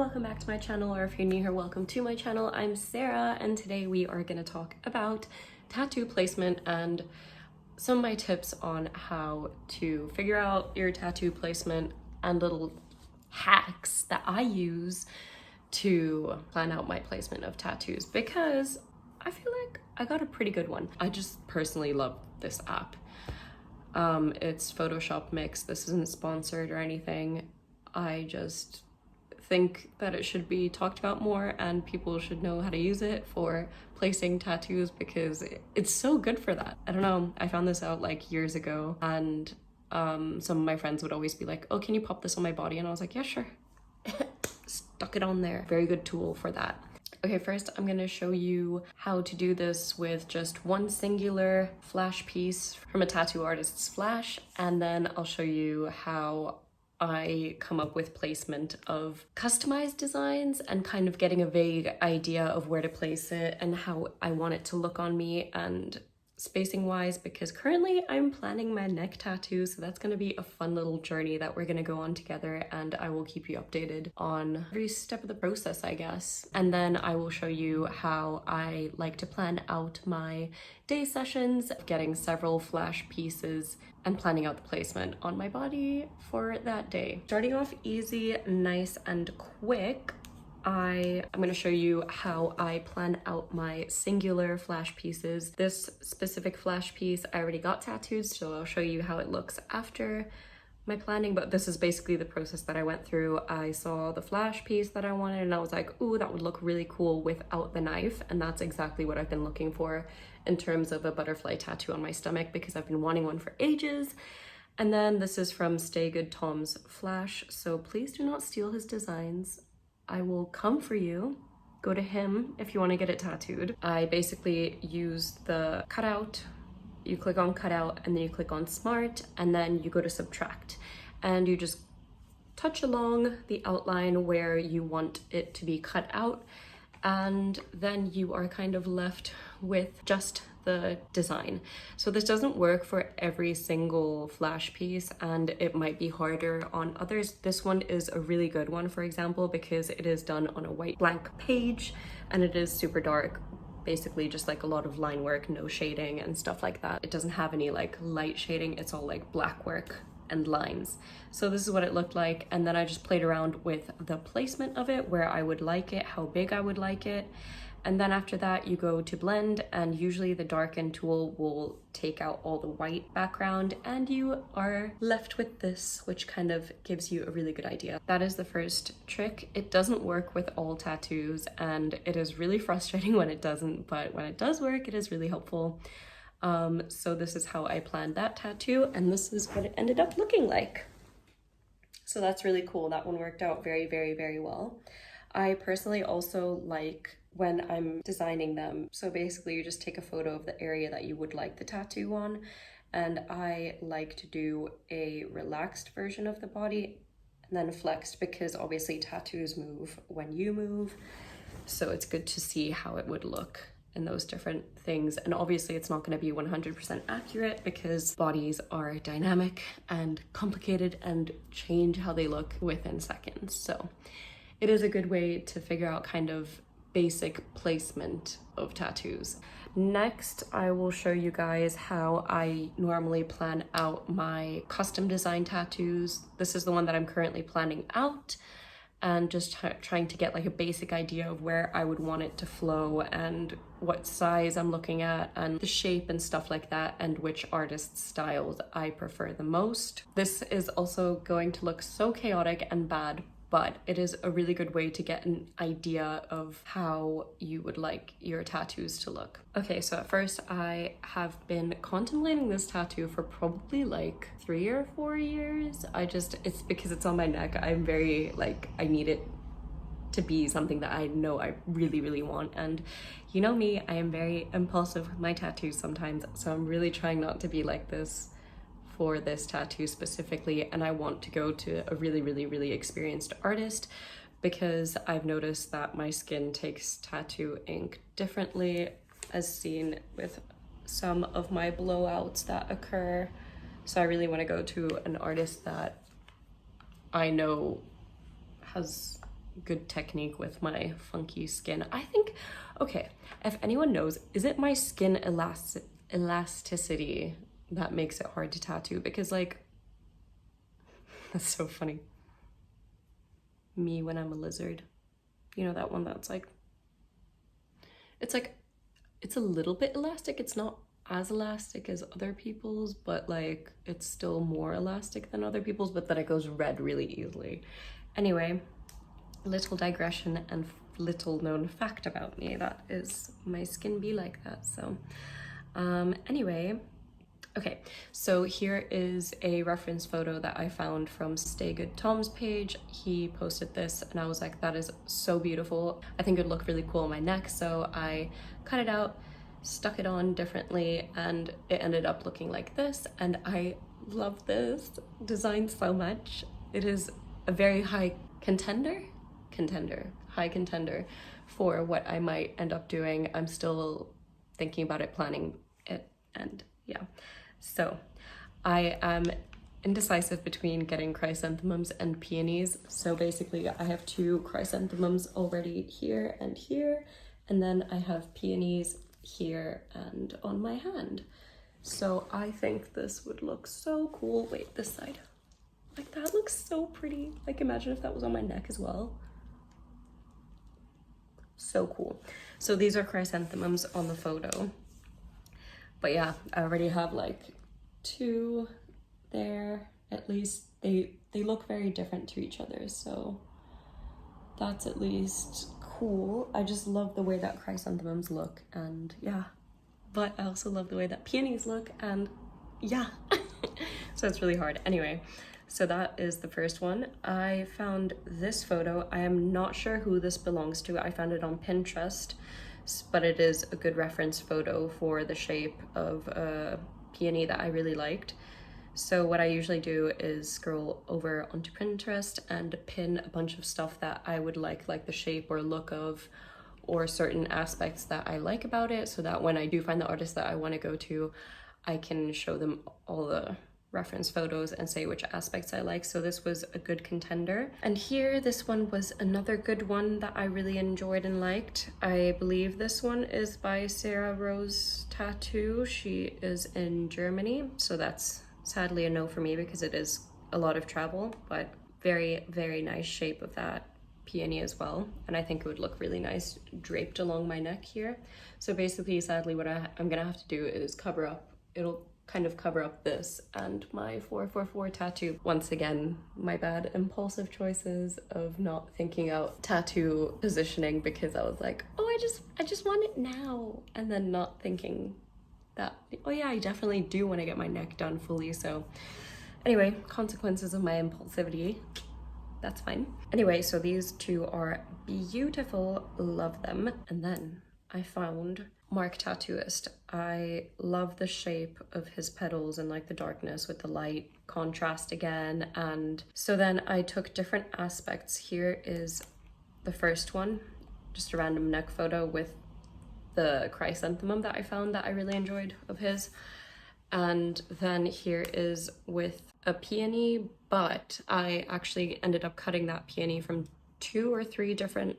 welcome back to my channel, or if you're new here, welcome to my channel. I'm Sarah, and today we are going to talk about tattoo placement and some of my tips on how to figure out your tattoo placement and little hacks that I use to plan out my placement of tattoos, because I feel like I got a pretty good one. I just personally love this app. It's Photoshop Mix. This isn't sponsored or anything. I just think that it should be talked about more and people should know how to use it for placing tattoos because it's so good for that. I don't know, I found this out like years ago, and some of my friends would always be like, oh, can you pop this on my body? And I was like, yeah, sure. Stuck it on there. Very good tool for that. Okay, first I'm gonna show you how to do this with just one singular flash piece from a tattoo artist's flash, and then I'll show you how I come up with placement of customized designs and kind of getting a vague idea of where to place it and how I want it to look on me and spacing wise, because currently I'm planning my neck tattoo, so that's going to be a fun little journey that we're going to go on together, and I will keep you updated on every step of the process, I guess. And then I will show you how I like to plan out my day sessions, getting several flash pieces and planning out the placement on my body for that day. Starting off easy, nice and quick, I'm going to show you how I plan out my singular flash pieces. This specific flash piece I already got tattooed, so I'll show you how it looks after my planning, but this is basically the process that I went through. I saw the flash piece that I wanted and I was like, ooh, that would look really cool without the knife, and that's exactly what I've been looking for in terms of a butterfly tattoo on my stomach, because I've been wanting one for ages. And then this is from Stay Good Tom's flash, so please do not steal his designs. I will come for you. Go to him if you want to get it tattooed. I basically use the cutout. You click on cutout and then you click on smart, and then you go to subtract and you just touch along the outline where you want it to be cut out, and then you are kind of left with just the design. So this doesn't work for every single flash piece, and it might be harder on others. This one is a really good one, for example, because it is done on a white blank page and it is super dark, basically just like a lot of line work, no shading and stuff like that. It doesn't have any like light shading, it's all like black work and lines. So this is what it looked like, and then I just played around with the placement of it, where I would like it, how big I would like it. And then after that you go to blend, and usually the darken tool will take out all the white background and you are left with this, which kind of gives you a really good idea. That is the first trick. It doesn't work with all tattoos and it is really frustrating when it doesn't, but when it does work, it is really helpful. So this is how I planned that tattoo, and this is what it ended up looking like. So that's really cool. That one worked out very, very, very well. I personally also like when I'm designing them. So basically you just take a photo of the area that you would like the tattoo on, and I like to do a relaxed version of the body and then flexed, because obviously tattoos move when you move. So it's good to see how it would look in those different things. And obviously it's not going to be 100% accurate because bodies are dynamic and complicated and change how they look within seconds. So it is a good way to figure out kind of basic placement of tattoos. Next, I will show you guys how I normally plan out my custom design tattoos. This is the one that I'm currently planning out, and just trying to get like a basic idea of where I would want it to flow and what size I'm looking at and the shape and stuff like that, and which artist styles I prefer the most. This is also going to look so chaotic and bad, but it is a really good way to get an idea of how you would like your tattoos to look. Okay, so at first I have been contemplating this tattoo for probably like 3 or 4 years. It's because it's on my neck. I'm very like, I need it to be something that I know I really, really want. And you know me, I am very impulsive with my tattoos sometimes. So I'm really trying not to be like this for this tattoo specifically, and I want to go to a really, really, really experienced artist, because I've noticed that my skin takes tattoo ink differently, as seen with some of my blowouts that occur. So I really want to go to an artist that I know has good technique with my funky skin. I think, okay, if anyone knows, is it my skin elasticity that makes it hard to tattoo? Because like, that's so funny. Me when I'm a lizard. You know that one that's like, it's like, it's a little bit elastic. It's not as elastic as other people's, but like it's still more elastic than other people's, but then it goes red really easily. Anyway, little digression and little known fact about me, that is my skin be like that. So anyway, okay, so here is a reference photo that I found from Stay Good Tom's page. He posted this and I was like, that is so beautiful. I think it would look really cool on my neck, so I cut it out, stuck it on differently, and it ended up looking like this. And I love this design so much. It is a very high contender for what I might end up doing. I'm still thinking about it, planning it, and yeah. So I am indecisive between getting chrysanthemums and peonies. So basically I have 2 chrysanthemums already here, and then I have peonies here and on my hand. So I think this would look so cool. Wait, this side. Like, that looks so pretty. Like, imagine if that was on my neck as well. So cool. So these are chrysanthemums on the photo. But yeah, I already have like 2 there. At least they look very different to each other, so that's at least cool. I just love the way that chrysanthemums look, and yeah. But I also love the way that peonies look, and yeah. So it's really hard. Anyway, so that is the first one. I found this photo. I am not sure who this belongs to. I found it on Pinterest, but it is a good reference photo for the shape of a peony that I really liked. So what I usually do is scroll over onto Pinterest and pin a bunch of stuff that I would like the shape or look of, or certain aspects that I like about it, so that when I do find the artist that I want to go to, I can show them all the reference photos and say which aspects I like. So this was a good contender. And here, this one was another good one that I really enjoyed and liked. I believe this one is by Sarah Rose Tattoo. She is in Germany, so that's sadly a no for me because it is a lot of travel, but very, very nice shape of that peony as well. And I think it would look really nice draped along my neck here. So basically, sadly, what I'm gonna have to do is cover up, it'll kind of cover up this and my 444 tattoo. Once again, my bad impulsive choices of not thinking out tattoo positioning, because I was like, oh, I just want it now, and then not thinking that, oh yeah, I definitely do want to get my neck done fully. So anyway, consequences of my impulsivity, that's fine. Anyway, so these 2 are beautiful, love them. And then I found Mark Tattooist. I love the shape of his petals and like the darkness with the light contrast again. And so then I took different aspects. Here is the first one, just a random neck photo with the chrysanthemum that I found that I really enjoyed of his. And then here is with a peony, but I actually ended up cutting that peony from 2 or 3 different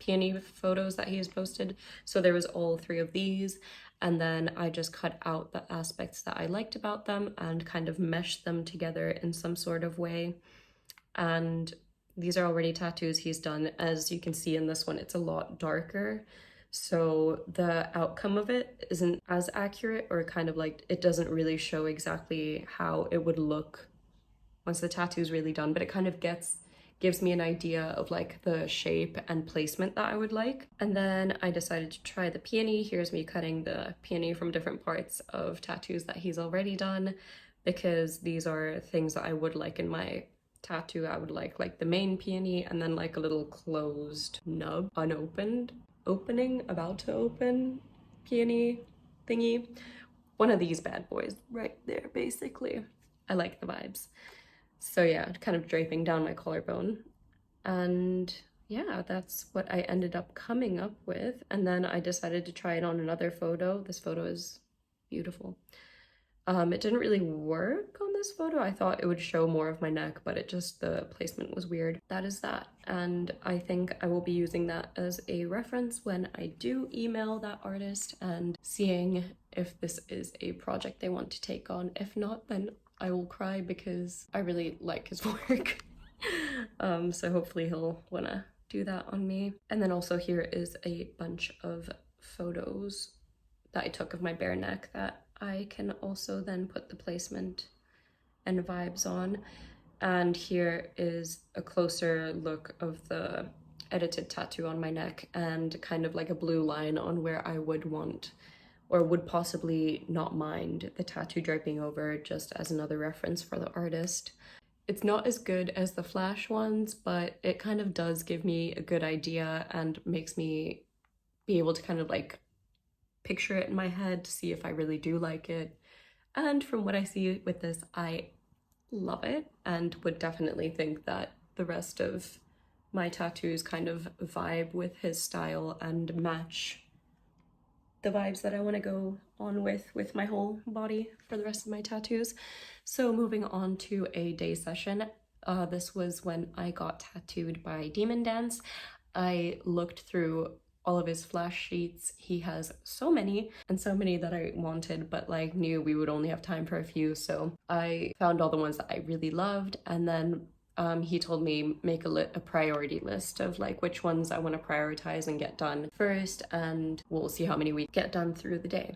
peony photos that he has posted. So there was all 3 of these, and then I just cut out the aspects that I liked about them and kind of meshed them together in some sort of way. And these are already tattoos he's done. As you can see in this one, it's a lot darker, so the outcome of it isn't as accurate, or kind of like it doesn't really show exactly how it would look once the tattoo is really done, but it kind of gives me an idea of like the shape and placement that I would like. And then I decided to try the peony. Here's me cutting the peony from different parts of tattoos that he's already done, because these are things that I would like in my tattoo. I would like the main peony, and then like a little closed nub, unopened, opening, about to open peony thingy. One of these bad boys right there, basically. I like the vibes. So yeah, kind of draping down my collarbone. And yeah, that's what I ended up coming up with. And then I decided to try it on another photo. This photo is beautiful. It didn't really work on this photo. I thought it would show more of my neck, but the placement was weird. That is that. And I think I will be using that as a reference when I do email that artist and seeing if this is a project they want to take on. If not, then I will cry because I really like his work. So hopefully he'll wanna do that on me. And then also here is a bunch of photos that I took of my bare neck that I can also then put the placement and vibes on. And here is a closer look of the edited tattoo on my neck and kind of like a blue line on where I would want or would possibly not mind the tattoo draping over, just as another reference for the artist. It's not as good as the flash ones, but it kind of does give me a good idea and makes me be able to kind of like picture it in my head to see if I really do like it. And from what I see with this, I love it and would definitely think that the rest of my tattoos kind of vibe with his style and match the vibes that I want to go on with my whole body for the rest of my tattoos. So moving on to a day session. This was when I got tattooed by Demon Dance. I looked through all of his flash sheets. He has so many, and so many that I wanted, but like knew we would only have time for a few. So I found all the ones that I really loved, and then he told me make a priority list of like which ones I want to prioritize and get done first, and we'll see how many we get done through the day.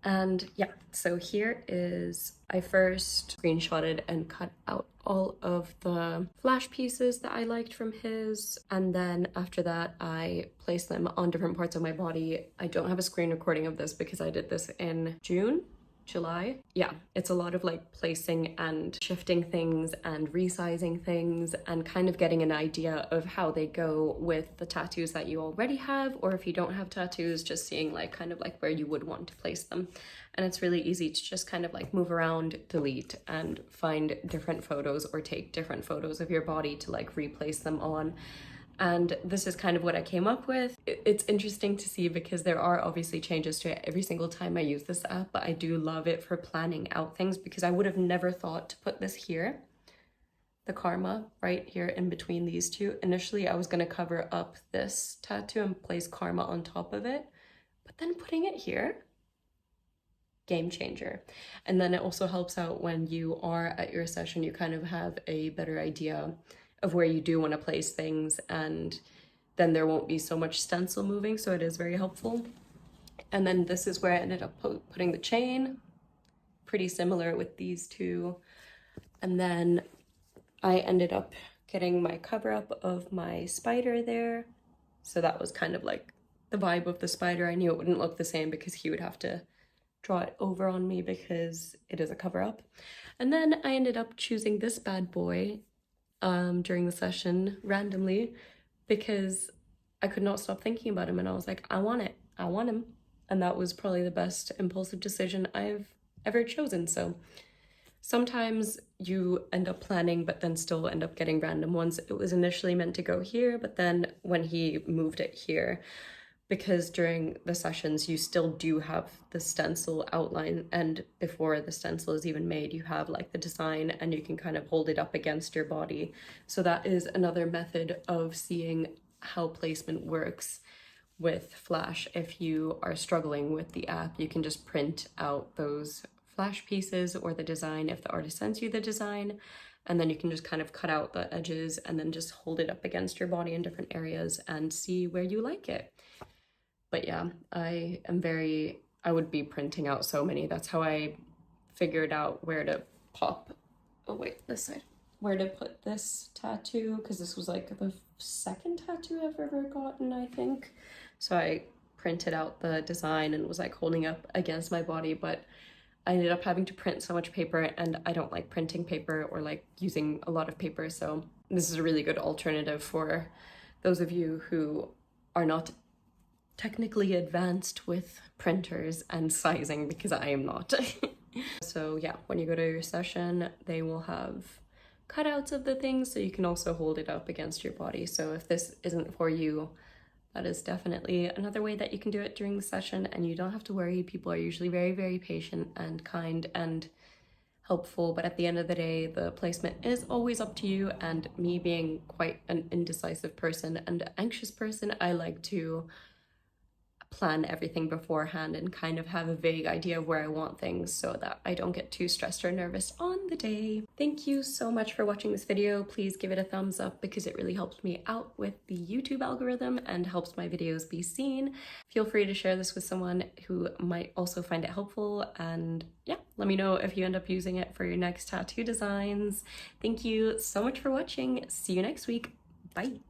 And yeah, so here is, I first screenshotted and cut out all of the flash pieces that I liked from his, and then after that I placed them on different parts of my body. I don't have a screen recording of this because I did this in July. Yeah, it's a lot of like placing and shifting things and resizing things and kind of getting an idea of how they go with the tattoos that you already have, or if you don't have tattoos, just seeing like kind of like where you would want to place them. And it's really easy to just kind of like move around, delete, and find different photos or take different photos of your body to like replace them on. And this is kind of what I came up with. It's interesting to see because there are obviously changes to it every single time I use this app, but I do love it for planning out things because I would have never thought to put this here, the Karma, right here in between these two. Initially, I was going to cover up this tattoo and place Karma on top of it, but then putting it here, game changer. And then it also helps out when you are at your session, you kind of have a better idea of where you do want to place things, and then there won't be so much stencil moving, so it is very helpful. And then this is where I ended up putting the chain, pretty similar with these two. And then I ended up getting my cover up of my spider there, so that was kind of like the vibe of the spider. I knew it wouldn't look the same because he would have to draw it over on me because it is a cover up. And then I ended up choosing this bad boy during the session randomly because I could not stop thinking about him, and I was like, I want him. And that was probably the best impulsive decision I've ever chosen. So sometimes you end up planning but then still end up getting random ones. It was initially meant to go here, but then when he moved it here, because during the sessions you still do have the stencil outline, and before the stencil is even made you have like the design and you can kind of hold it up against your body. So that is another method of seeing how placement works with Flash. If you are struggling with the app, you can just print out those flash pieces or the design if the artist sends you the design, and then you can just kind of cut out the edges and then just hold it up against your body in different areas and see where you like it. But yeah, I would be printing out so many. That's how I figured out where to this side, where to put this tattoo, because this was like the second tattoo I've ever gotten, I think. So I printed out the design and was like holding up against my body, but I ended up having to print so much paper, and I don't like printing paper or like using a lot of paper. So this is a really good alternative for those of you who are not technically advanced with printers and sizing, because I am not. So yeah, when you go to your session, they will have cutouts of the things so you can also hold it up against your body. So if this isn't for you, That is definitely another way that you can do it during the session, and you don't have to worry. People are usually very, very patient and kind and helpful, but at the end of the day, the placement is always up to you. And me being quite an indecisive person and anxious person, I like to plan everything beforehand and kind of have a vague idea of where I want things so that I don't get too stressed or nervous on the day. Thank you so much for watching this video. Please give it a thumbs up because it really helps me out with the YouTube algorithm and helps my videos be seen. Feel free to share this with someone who might also find it helpful, and yeah, let me know if you end up using it for your next tattoo designs. Thank you so much for watching. See you next week. Bye.